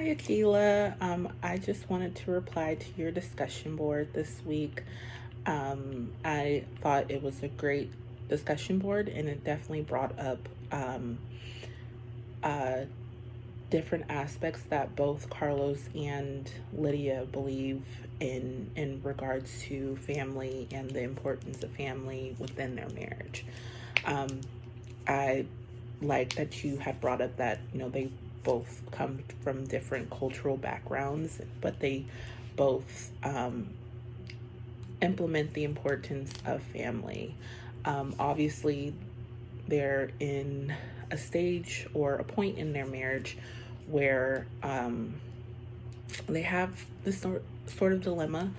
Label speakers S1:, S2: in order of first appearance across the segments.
S1: Hi, Akila. I just wanted to reply to your discussion board this week. I thought it was a great discussion board, and it definitely brought up uh, different aspects that both Carlos and Lydia believe in regards to family and the importance of family within their marriage. Um, I like that you had brought up that they both come from different cultural backgrounds, but they both implement the importance of family. Obviously, they're in a stage or a point in their marriage where they have this sort of dilemma,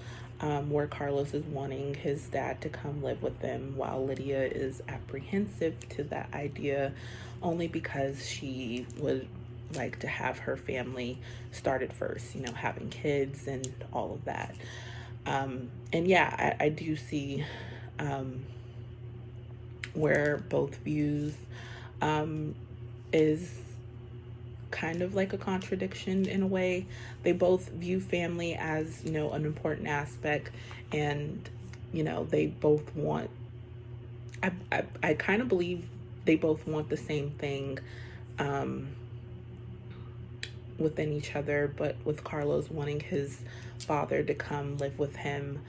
S1: where Carlos is wanting his dad to come live with them, while Lydia is apprehensive to that idea, only because she would like to have her family started first, having kids and all of that. And yeah, I do see um, where both views um, is kind of like a contradiction in a way. They both view family as, an important aspect, and, they both want, I kind of believe they both want the same thing um, within each other, but with Carlos wanting his father to come live with him,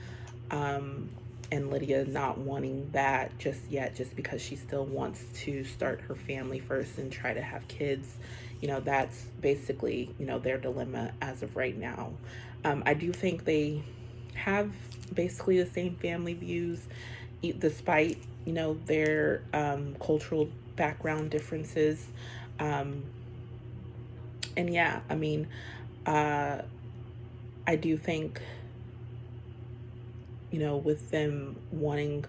S1: um, and Lydia not wanting that just yet, just because she still wants to start her family first and try to have kids. That's basically, their dilemma as of right now. I do think they have basically the same family views, despite, their cultural background differences. Um, and yeah, I mean, uh, I do think, with them wanting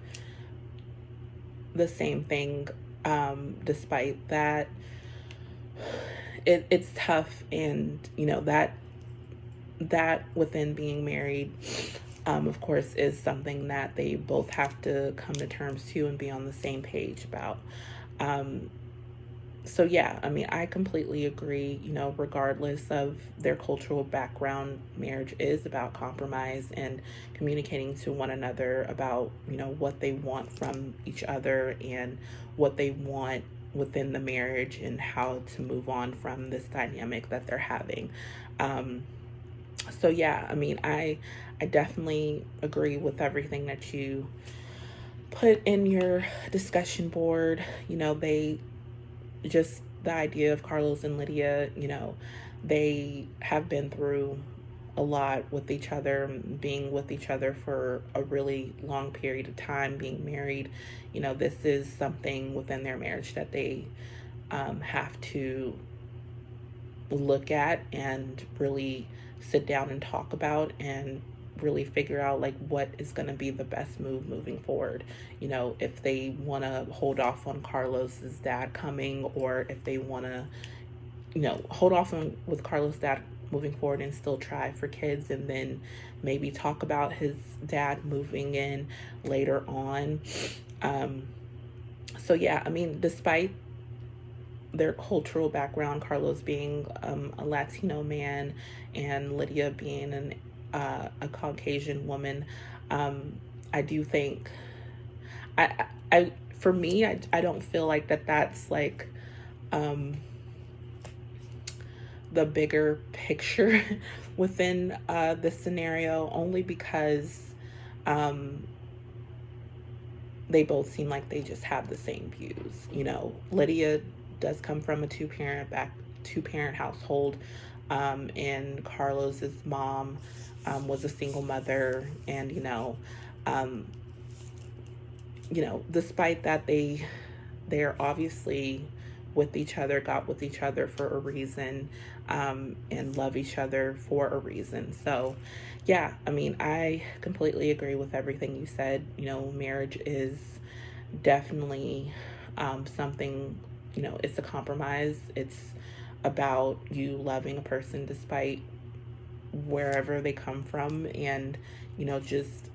S1: the same thing, despite that, it's tough, and that within being married, of course, is something that they both have to come to terms to and be on the same page about. Um, so yeah, I mean, I completely agree. Regardless of their cultural background, marriage is about compromise and communicating to one another about, what they want from each other and what they want within the marriage and how to move on from this dynamic that they're having. Um, so yeah, I mean, I definitely agree with everything that you put in your discussion board. They just the idea of Carlos and Lydia, they have been through a lot with each other, being with each other for a really long period of time, being married. This is something within their marriage that they have to look at and really sit down and talk about, and really figure out like what is going to be the best move moving forward. If they want to hold off on Carlos's dad coming, or if they want to, hold off on with Carlos' dad moving forward and still try for kids, and then maybe talk about his dad moving in later on. um so yeah, I mean, despite their cultural background, Carlos being a Latino man and Lydia being a Caucasian woman, I do think, for me, I don't feel like that's like um, the bigger picture within the scenario, only because um, they both seem like they just have the same views. Lydia does come from a two parent household, and Carlos's mom was a single mother, and um, despite that, they're obviously with each other, got with each other for a reason, and love each other for a reason. So, yeah, I mean, I completely agree with everything you said. Marriage is definitely something, it's a compromise. It's about you loving a person despite wherever they come from, and, just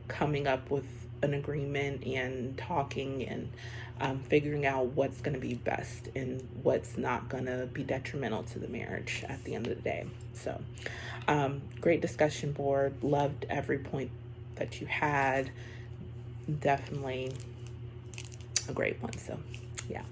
S1: coming up with an agreement and talking and figuring out what's going to be best and what's not going to be detrimental to the marriage at the end of the day. So, great discussion board. Loved every point that you had. Definitely a great one. So, yeah.